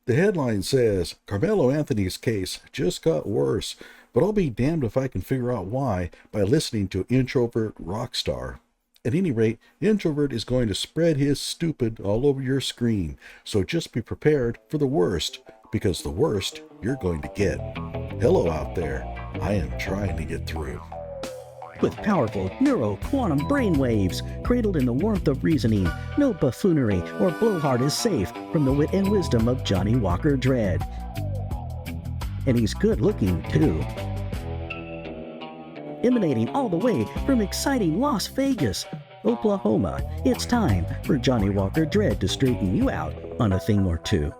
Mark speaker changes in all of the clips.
Speaker 1: The headline says, Karmelo Anthony's case just got worse, but I'll be damned if I can figure out why by listening to Introvert Rockstar. At any rate, Introvert is going to spread his stupid all over your screen, so just be prepared for the worst, because the worst you're going to get. Hello out there. I am trying to get through.
Speaker 2: With powerful neuro-quantum brainwaves cradled in the warmth of reasoning, no buffoonery or blowhard is safe from the wit and wisdom of Johnny Walker Dredd. And he's good-looking, too. Emanating all the way from exciting Las Vegas, Oklahoma, it's time for Johnny Walker Dredd to straighten you out on a thing or two.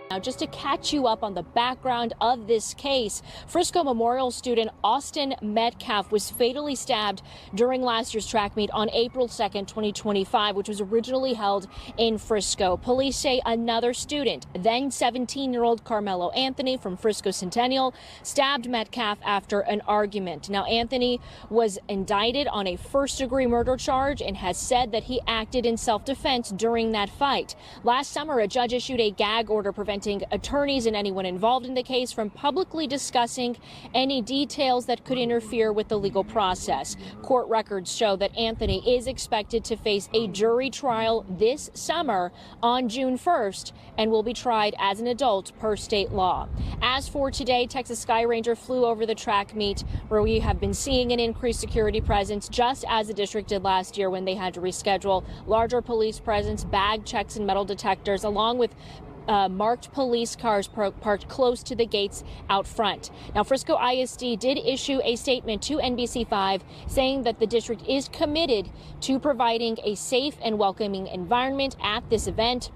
Speaker 3: Now, just to catch you up on the background of this case, Frisco Memorial student Austin Metcalf was fatally stabbed during last year's track meet on April 2nd, 2025, which was originally held in Frisco. Police say another student, then 17-year-old Karmelo Anthony from Frisco Centennial, stabbed Metcalf after an argument. Now, Anthony was indicted on a first-degree murder charge and has said that he acted in self-defense during that fight. Last summer, a judge issued a gag order preventing attorneys and anyone involved in the case from publicly discussing any details that could interfere with the legal process. Court records show that Anthony is expected to face a jury trial this summer on June 1st and will be tried as an adult per state law. As for today, Texas Sky Ranger flew over the track meet where we have been seeing an increased security presence, just as the district did last year when they had to reschedule. Larger police presence, bag checks and metal detectors, along with marked police cars parked close to the gates out front. Now, Frisco ISD did issue a statement to NBC5 saying that the district is committed to providing a safe and welcoming environment at this event,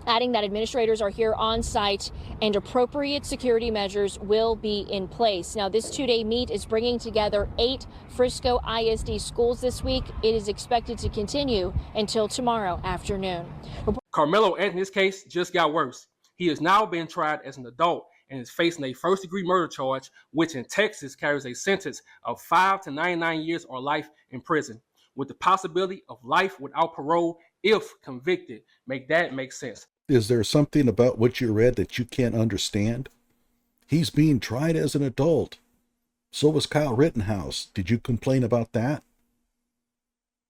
Speaker 3: adding that administrators are here on site and appropriate security measures will be in place. Now, this two-day meet is bringing together 8 Frisco ISD schools this week. It is expected to continue until tomorrow afternoon.
Speaker 4: Karmelo Anthony's case just got worse. He is now being tried as an adult and is facing a first-degree murder charge, which in Texas carries a sentence of 5 to 99 years or life in prison, with the possibility of life without parole if convicted. Make that make sense.
Speaker 1: Is there something about what you read that you can't understand? He's being tried as an adult. So was Kyle Rittenhouse. Did you complain about that?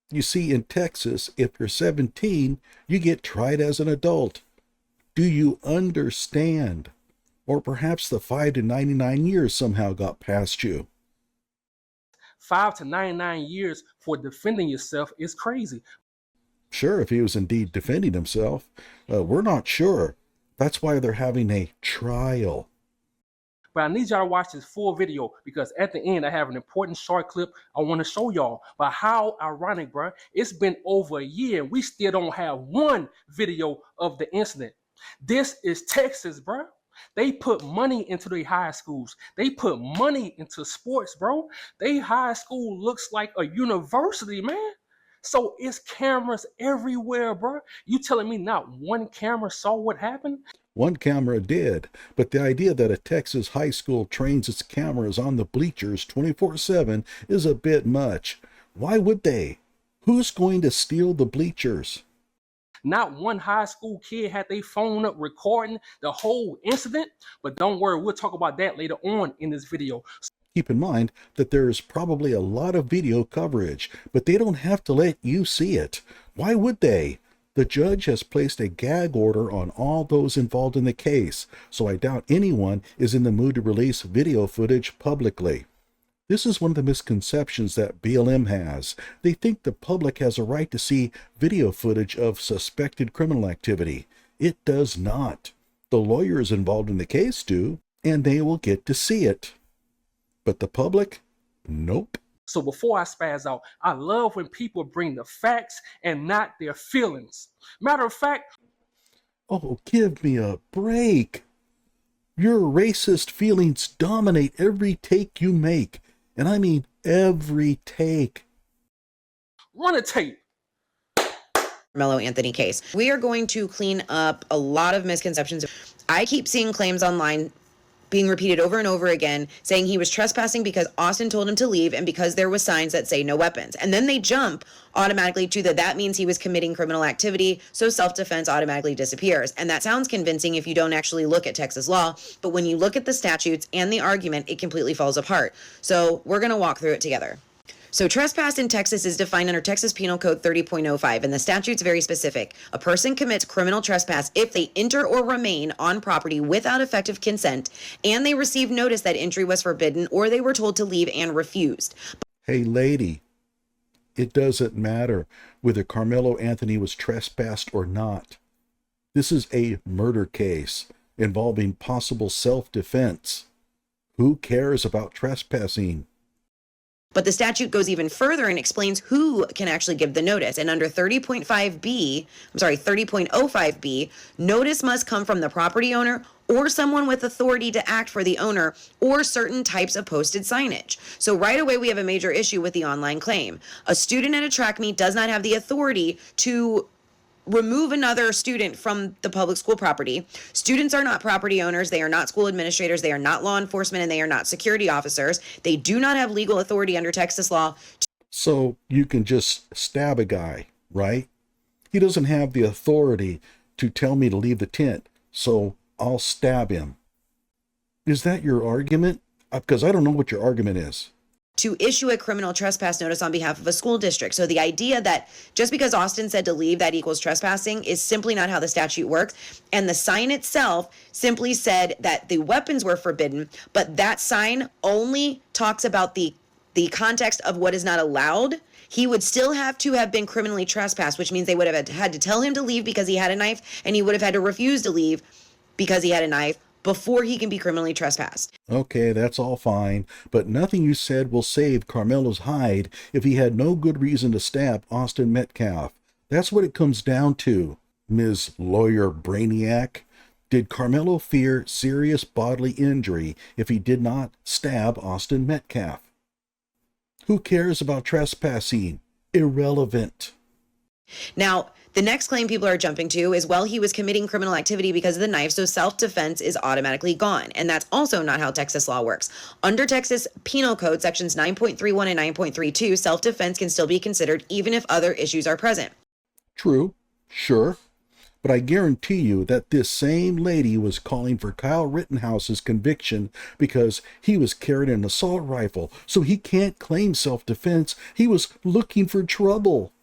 Speaker 1: You see, in Texas, if you're 17, you get tried as an adult. Do you understand? Or perhaps the 5 to 99 years somehow got past you.
Speaker 4: 5 to 99 years for defending yourself is crazy.
Speaker 1: Sure, if he was indeed defending himself. We're not sure. That's why they're having a trial.
Speaker 4: But I need y'all to watch this full video because at the end I have an important short clip I want to show y'all. But how ironic, bro. It's been over a year and we still don't have one video of the incident. This is Texas, bro. They put money into their high schools. They put money into sports, bro. They high school looks like a university, man. So it's cameras everywhere, bro. You telling me not one camera saw what happened?
Speaker 1: One camera did, but the idea that a Texas high school trains its cameras on the bleachers 24/7 is a bit much. Why would they? Who's going to steal the bleachers?
Speaker 4: Not one high school kid had their phone up recording the whole incident, but don't worry, we'll talk about that later on in this video.
Speaker 1: Keep in mind that there's probably a lot of video coverage, but they don't have to let you see it. Why would they? The judge has placed a gag order on all those involved in the case, so I doubt anyone is in the mood to release video footage publicly. This is one of the misconceptions that BLM has. They think the public has a right to see video footage of suspected criminal activity. It does not. The lawyers involved in the case do, and they will get to see it. But the public? Nope.
Speaker 4: So before I spaz out, I love when people bring the facts and not their feelings. Matter of fact...
Speaker 1: Oh, give me a break. Your racist feelings dominate every take you make. And I mean every take.
Speaker 4: Run a tape.
Speaker 5: Karmelo Anthony case. We are going to clean up a lot of misconceptions. I keep seeing claims online being repeated over and over again, saying he was trespassing because Austin told him to leave and because there was signs that say no weapons. And then they jump automatically to that means he was committing criminal activity, so self-defense automatically disappears. And that sounds convincing if you don't actually look at Texas law, but when you look at the statutes and the argument, it completely falls apart. So we're going to walk through it together. So trespass in Texas is defined under Texas Penal Code 30.05, and the statute's very specific. A person commits criminal trespass if they enter or remain on property without effective consent, and they receive notice that entry was forbidden, or they were told to leave and refused.
Speaker 1: Hey, lady, it doesn't matter whether Karmelo Anthony was trespassed or not. This is a murder case involving possible self-defense. Who cares about trespassing?
Speaker 5: But the statute goes even further and explains who can actually give the notice. And under 30.05B, notice must come from the property owner or someone with authority to act for the owner or certain types of posted signage. So right away, we have a major issue with the online claim. A student at a track meet does not have the authority to remove another student from the public school property. Students are not property owners. They are not school administrators. They are not law enforcement, and they are not security officers. They do not have legal authority under Texas law.
Speaker 1: So you can just stab a guy, right? He doesn't have the authority to tell me to leave the tent, so I'll stab him. Is that your argument? Because I don't know what your argument is.
Speaker 5: To issue a criminal trespass notice on behalf of a school district. So the idea that just because Austin said to leave, that equals trespassing is simply not how the statute works. And the sign itself simply said that the weapons were forbidden, but that sign only talks about the context of what is not allowed. He would still have to have been criminally trespassed, which means they would have had to tell him to leave because he had a knife, and he would have had to refuse to leave because he had a knife before he can be criminally trespassed.
Speaker 1: Okay, that's all fine, but nothing you said will save Karmelo's hide if he had no good reason to stab Austin Metcalf. That's what it comes down to, Ms. Lawyer Brainiac. Did Karmelo fear serious bodily injury if he did not stab Austin Metcalf? Who cares about trespassing? Irrelevant.
Speaker 5: Now, the next claim people are jumping to is, well, he was committing criminal activity because of the knife, so self-defense is automatically gone. And that's also not how Texas law works. Under Texas Penal Code sections 9.31 and 9.32, self-defense can still be considered even if other issues are present.
Speaker 1: True, sure. But I guarantee you that this same lady was calling for Kyle Rittenhouse's conviction because he was carrying an assault rifle, so he can't claim self-defense. He was looking for trouble.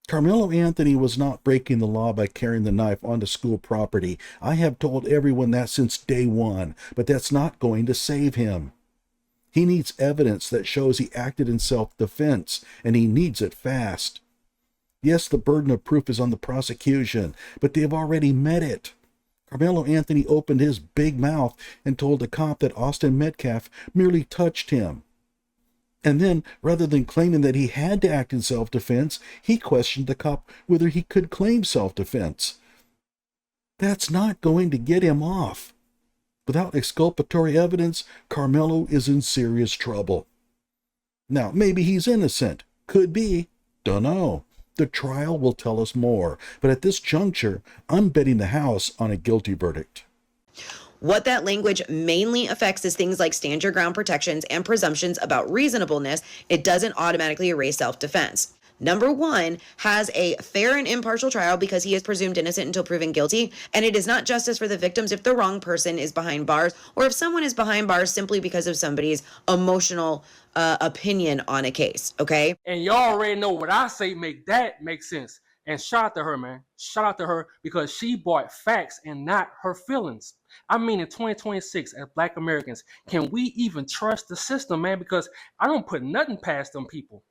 Speaker 1: Karmelo Anthony was not breaking the law by carrying the knife onto school property. I have told everyone that since day one, but that's not going to save him. He needs evidence that shows he acted in self-defense, and he needs it fast. Yes, the burden of proof is on the prosecution, but they've already met it. Karmelo Anthony opened his big mouth and told the cop that Austin Metcalf merely touched him. And then, rather than claiming that he had to act in self-defense, he questioned the cop whether he could claim self-defense. That's not going to get him off. Without exculpatory evidence, Karmelo is in serious trouble. Now, maybe he's innocent. Could be. Dunno. The trial will tell us more. But at this juncture, I'm betting the house on a guilty verdict.
Speaker 5: What that language mainly affects is things like stand your ground protections and presumptions about reasonableness. It doesn't automatically erase self-defense. Number one has a fair and impartial trial because he is presumed innocent until proven guilty, and it is not justice for the victims if the wrong person is behind bars or if someone is behind bars simply because of somebody's emotional opinion on a case, okay?
Speaker 4: And y'all already know what I say make sense. And shout out to her, man. Shout out to her because she brought facts and not her feelings. I mean, in 2026, as Black Americans, can we even trust the system, man? Because I don't put nothing past them people.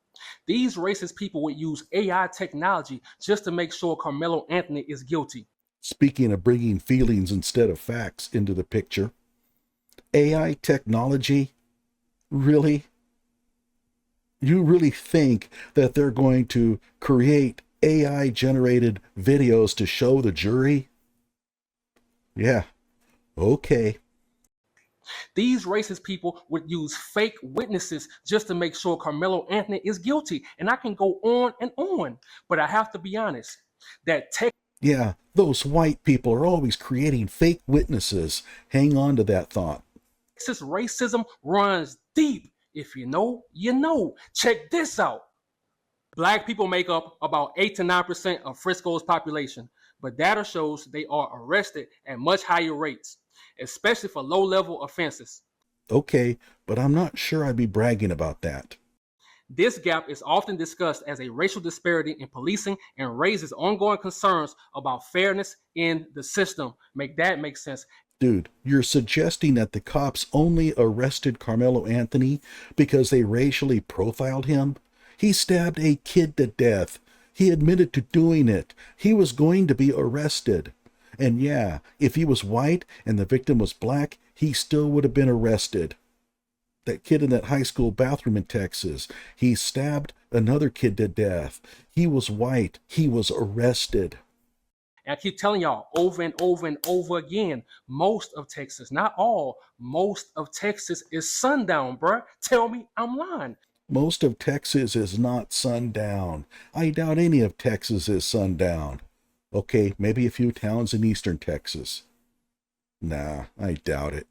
Speaker 4: These racist people would use AI technology just to make sure Karmelo Anthony is guilty.
Speaker 1: Speaking of bringing feelings instead of facts into the picture, AI technology, really? You really think that they're going to create AI-generated videos to show the jury? Yeah, okay.
Speaker 4: These racist people would use fake witnesses just to make sure Karmelo Anthony is guilty. And I can go on and on, but I have to be honest, that
Speaker 1: Yeah, those white people are always creating fake witnesses. Hang on to that thought.
Speaker 4: Texas racism runs deep. If you know, you know. Check this out. Black people make up about 8 to 9% of Frisco's population, but data shows they are arrested at much higher rates, especially for low-level offenses.
Speaker 1: Okay, but I'm not sure I'd be bragging about that.
Speaker 4: This gap is often discussed as a racial disparity in policing and raises ongoing concerns about fairness in the system. Make that make sense.
Speaker 1: Dude, you're suggesting that the cops only arrested Karmelo Anthony because they racially profiled him? He stabbed a kid to death. He admitted to doing it. He was going to be arrested. And yeah, if he was white and the victim was black, he still would have been arrested. That kid in that high school bathroom in Texas, he stabbed another kid to death. He was white. He was arrested.
Speaker 4: And I keep telling y'all over and over and over again, most of Texas, not all, most of Texas is sundown, bruh. Tell me I'm lying.
Speaker 1: Most of Texas is not sundown. I doubt any of Texas is sundown. Okay, maybe a few towns in eastern Texas. Nah, I doubt it.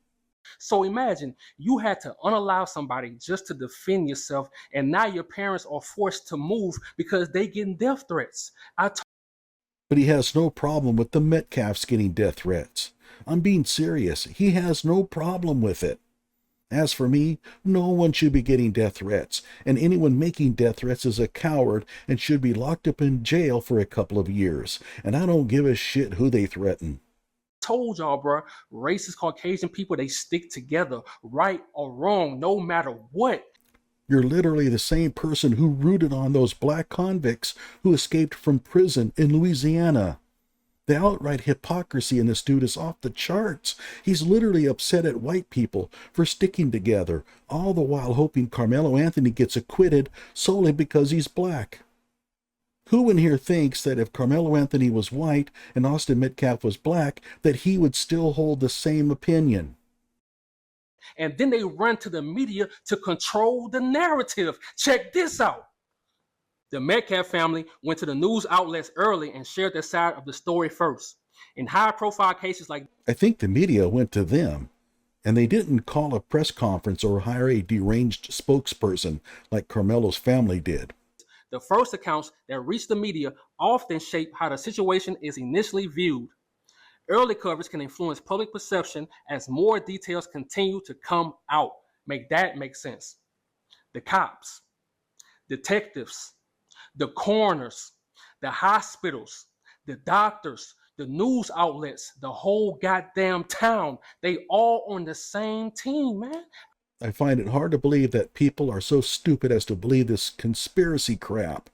Speaker 4: So imagine you had to unallow somebody just to defend yourself, and now your parents are forced to move because they getting death threats.
Speaker 1: But he has no problem with the Metcalfs getting death threats. I'm being serious. He has no problem with it. As for me, no one should be getting death threats, and anyone making death threats is a coward and should be locked up in jail for a couple of years, and I don't give a shit who they threaten.
Speaker 4: Told y'all, bro, racist Caucasian people, they stick together, right or wrong, no matter what.
Speaker 1: You're literally the same person who rooted on those black convicts who escaped from prison in Louisiana. The outright hypocrisy in this dude is off the charts. He's literally upset at white people for sticking together, all the while hoping Karmelo Anthony gets acquitted solely because he's black. Who in here thinks that if Karmelo Anthony was white and Austin Metcalf was black, that he would still hold the same opinion?
Speaker 4: And then they run to the media to control the narrative. Check this out. The Metcalf family went to the news outlets early and shared their side of the story first. In high-profile cases like
Speaker 1: I think the media went to them, and they didn't call a press conference or hire a deranged spokesperson like Karmelo's family did.
Speaker 4: the first accounts that reach the media often shape how the situation is initially viewed. Early coverage can influence public perception as more details continue to come out. Make that make sense. The cops, detectives, the coroners, the hospitals, the doctors, the news outlets, the whole goddamn town, they all on the same team, man.
Speaker 1: I find it hard to believe that people are so stupid as to believe this conspiracy crap.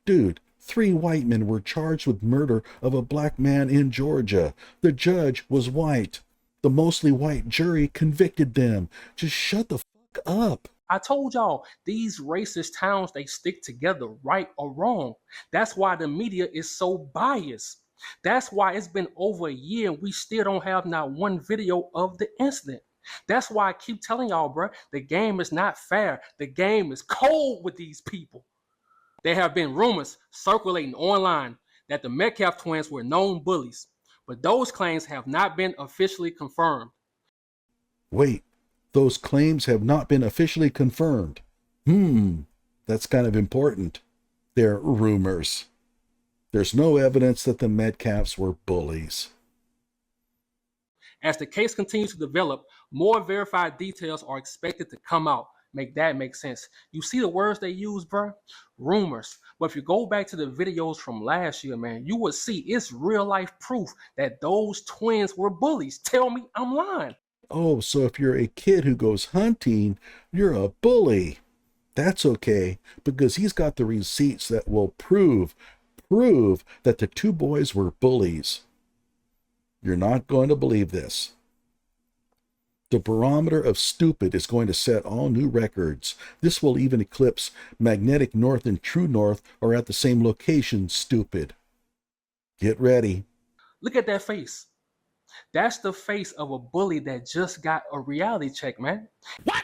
Speaker 1: Dude, 3 white men were charged with murder of a black man in Georgia. The judge was white. The mostly white jury convicted them. Just shut the fuck up.
Speaker 4: I told y'all, these racist towns, they stick together, right or wrong. That's why the media is so biased. That's why it's been over a year and we still don't have not one video of the incident. That's why I keep telling y'all, bro, the game is not fair. The game is cold with these people. There have been rumors circulating online that the Metcalf twins were known bullies, but those claims have not been officially confirmed.
Speaker 1: Wait, those claims have not been officially confirmed. That's kind of important. They're rumors. There's no evidence that the Metcalfs were bullies.
Speaker 4: As the case continues to develop, more verified details are expected to come out. Make that make sense. You see the words they use, bro? Rumors. But if you go back to the videos from last year, man, you would see it's real life proof that those twins were bullies. Tell me I'm lying.
Speaker 1: Oh, so if you're a kid who goes hunting, you're a bully. That's okay, because he's got the receipts that will prove that the 2 boys were bullies. You're not going to believe this. The barometer of stupid is going to set all new records. This will even eclipse Magnetic North and True North are at the same location stupid. Get ready.
Speaker 4: Look at that face. That's the face of a bully that just got a reality check, man. What?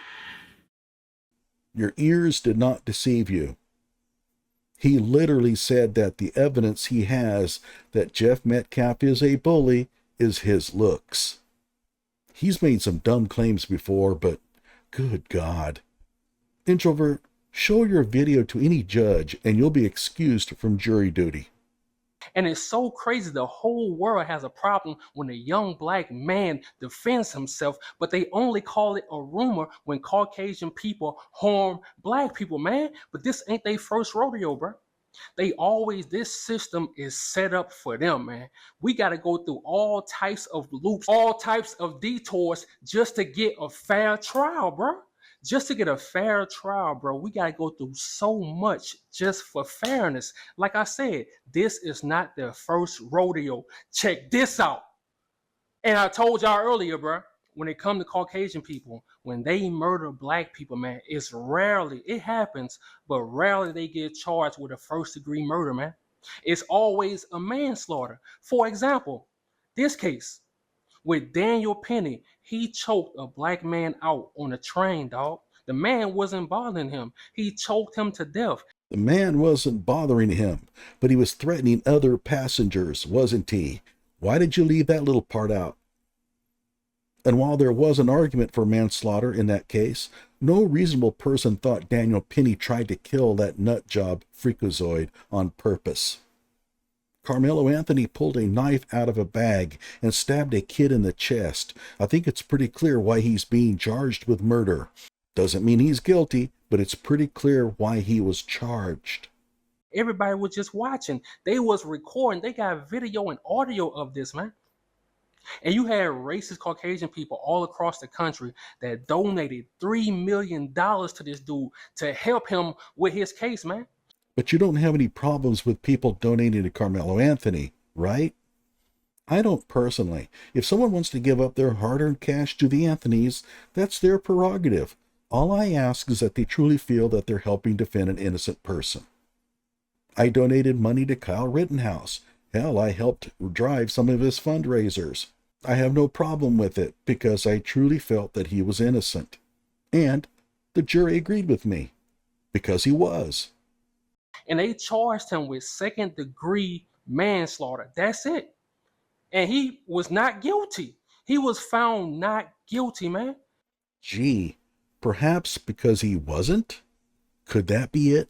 Speaker 1: Your ears did not deceive you. He literally said that the evidence he has that Jeff Metcalf is a bully is his looks. He's made some dumb claims before, but good God. Introvert, show your video to any judge and you'll be excused from jury duty.
Speaker 4: And it's so crazy. The whole world has a problem when a young black man defends himself, but they only call it a rumor when Caucasian people harm black people, man. But this ain't their first rodeo, bro. This system is set up for them, man. We got to go through all types of loops, all types of detours just to get a fair trial, bro. Just to get a fair trial, bro, we got to go through so much just for fairness. Like I said, this is not their first rodeo. Check this out. And I told y'all earlier, bro, when it comes to Caucasian people, when they murder black people, man, it happens, but rarely they get charged with a first degree murder, man. It's always a manslaughter. For example, this case with Daniel Penny, he choked a black man out on a train, dog. The man wasn't bothering him. He choked him to death.
Speaker 1: The man wasn't bothering him, but he was threatening other passengers, wasn't he? Why did you leave that little part out? And while there was an argument for manslaughter in that case, no reasonable person thought Daniel Penny tried to kill that nutjob freakazoid on purpose. Karmelo Anthony pulled a knife out of a bag and stabbed a kid in the chest. I think it's pretty clear why he's being charged with murder. Doesn't mean he's guilty, but it's pretty clear why he was charged.
Speaker 4: Everybody was just watching. They was recording. They got video and audio of this, man. And you had racist Caucasian people all across the country that donated $3 million to this dude to help him with his case, man.
Speaker 1: But you don't have any problems with people donating to Karmelo Anthony, right? I don't personally. If someone wants to give up their hard-earned cash to the Anthonys, that's their prerogative. All I ask is that they truly feel that they're helping defend an innocent person. I donated money to Kyle Rittenhouse. Hell, I helped drive some of his fundraisers. I have no problem with it because I truly felt that he was innocent. And the jury agreed with me because he was.
Speaker 4: And they charged him with second-degree manslaughter. That's it. And he was not guilty. He was found not guilty, man.
Speaker 1: Gee, perhaps because he wasn't? Could that be it?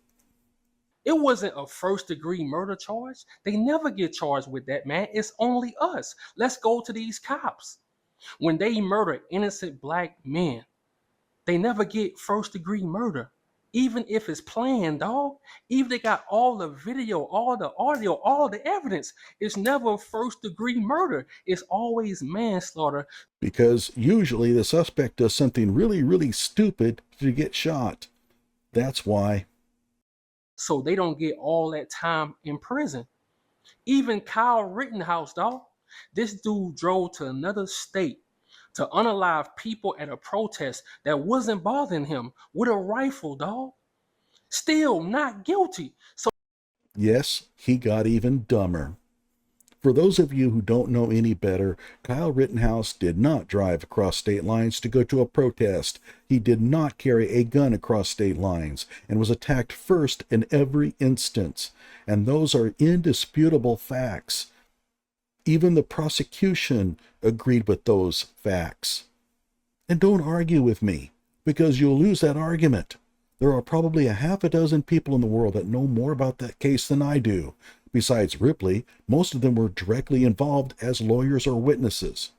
Speaker 4: It wasn't a first-degree murder charge. They never get charged with that, man. It's only us. Let's go to these cops. When they murder innocent black men, they never get first-degree murder. Even if it's planned, dog. Even they got all the video, all the audio, all the evidence. It's never first-degree murder. It's always manslaughter.
Speaker 1: Because usually the suspect does something really, really stupid to get shot. That's why.
Speaker 4: So they don't get all that time in prison. Even Kyle Rittenhouse, dog. This dude drove to another state to unalive people at a protest that wasn't bothering him with a rifle, dog. Still not guilty. So
Speaker 1: Yes, he got even dumber. For those of you who don't know any better, Kyle Rittenhouse did not drive across state lines to go to a protest. He did not carry a gun across state lines and was attacked first in every instance. And those are indisputable facts. Even the prosecution agreed with those facts. And don't argue with me, because you'll lose that argument. There are probably a half a dozen people in the world that know more about that case than I do. Besides Ripley, most of them were directly involved as lawyers or witnesses.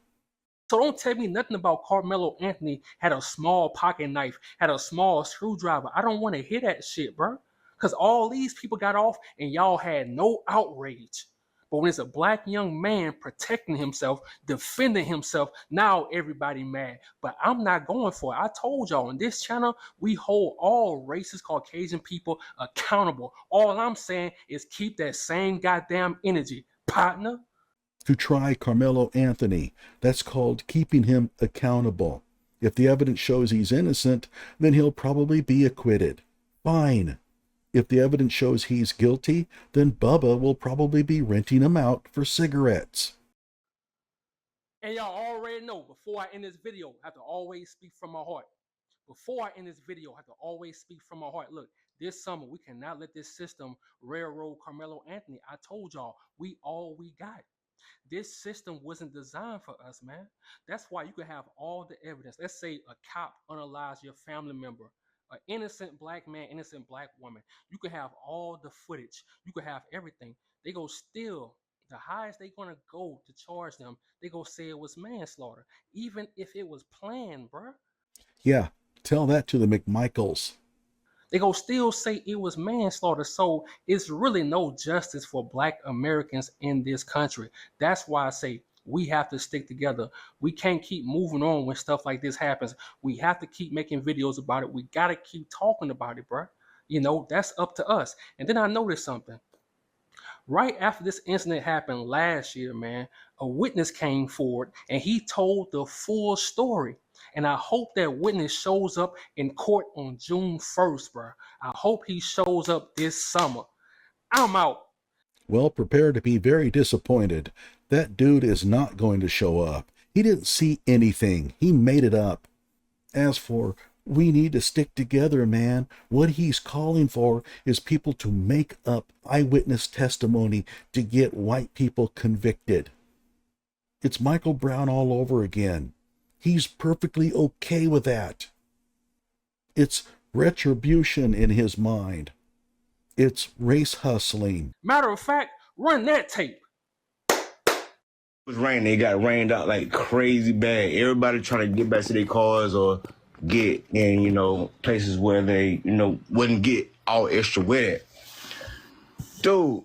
Speaker 4: So don't tell me nothing about Karmelo Anthony had a small pocket knife, had a small screwdriver. I don't want to hear that shit, bro. Because all these people got off and y'all had no outrage. But when it's a black young man protecting himself, defending himself, now everybody mad. But I'm not going for it. I told y'all on this channel, we hold all racist Caucasian people accountable. All I'm saying is keep that same goddamn energy, partner.
Speaker 1: To try Karmelo Anthony, that's called keeping him accountable. If the evidence shows he's innocent, then he'll probably be acquitted. Fine. If the evidence shows he's guilty, then Bubba will probably be renting him out for cigarettes.
Speaker 4: And y'all already know, before I end this video, I have to always speak from my heart. Before I end this video, I have to always speak from my heart. Look, this summer, we cannot let this system railroad Karmelo Anthony. I told y'all, we all we got. This system wasn't designed for us, man. That's why you can have all the evidence. Let's say a cop unalives your family member, an innocent black man, innocent black woman. You could have all the footage. You could have everything. They go still. The highest they're gonna go to charge them, they go say it was manslaughter, even if it was planned, bruh.
Speaker 1: Yeah, tell that to the McMichaels.
Speaker 4: They go still say it was manslaughter. So it's really no justice for black Americans in this country. That's why I say we have to stick together. We can't keep moving on when stuff like this happens. We have to keep making videos about it. We got to keep talking about it, bro. You know, that's up to us. And then I noticed something. Right after this incident happened last year, man, a witness came forward and he told the full story. And I hope that witness shows up in court on June 1st, bro. I hope he shows up this summer. I'm out.
Speaker 1: Well, prepare to be very disappointed. That dude is not going to show up. He didn't see anything. He made it up. As for, we need to stick together, man, what he's calling for is people to make up eyewitness testimony to get white people convicted. It's Michael Brown all over again. He's perfectly okay with that. It's retribution in his mind. It's race hustling.
Speaker 4: Matter of fact, run that tape.
Speaker 6: It was raining. It got rained out like crazy bad. Everybody trying to get back to their cars or get in, places where they, wouldn't get all extra wet. Dude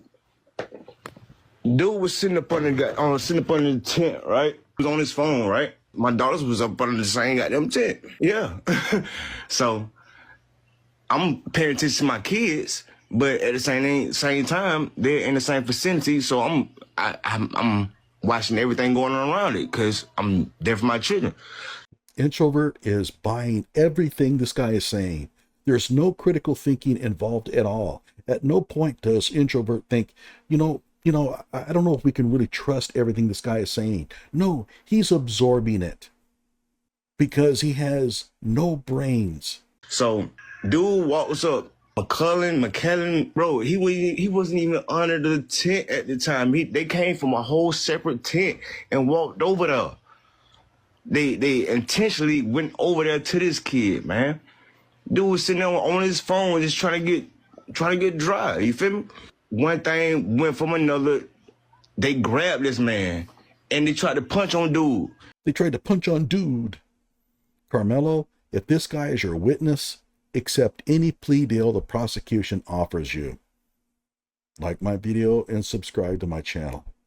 Speaker 6: was sitting up under the tent, right? He was on his phone, right? My daughters was up under the same goddamn tent. Yeah. So I'm paying attention to my kids, but at the same time, they're in the same vicinity. So I'm watching everything going on around it because I'm there for my children.
Speaker 1: Introvert is buying everything this guy is saying. There's no critical thinking involved at all. At no point does Introvert think, I don't know if we can really trust everything this guy is saying. No, he's absorbing it because he has no brains.
Speaker 6: So, dude walks up, McKellen, bro, he wasn't even under the tent at the time. They came from a whole separate tent and walked over there. They intentionally went over there to this kid, man. Dude was sitting there on his phone just trying to get dry. You feel me? One thing went from another. They grabbed this man and they tried to punch on dude.
Speaker 1: Karmelo, if this guy is your witness, accept any plea deal the prosecution offers you. Like my video and subscribe to my channel.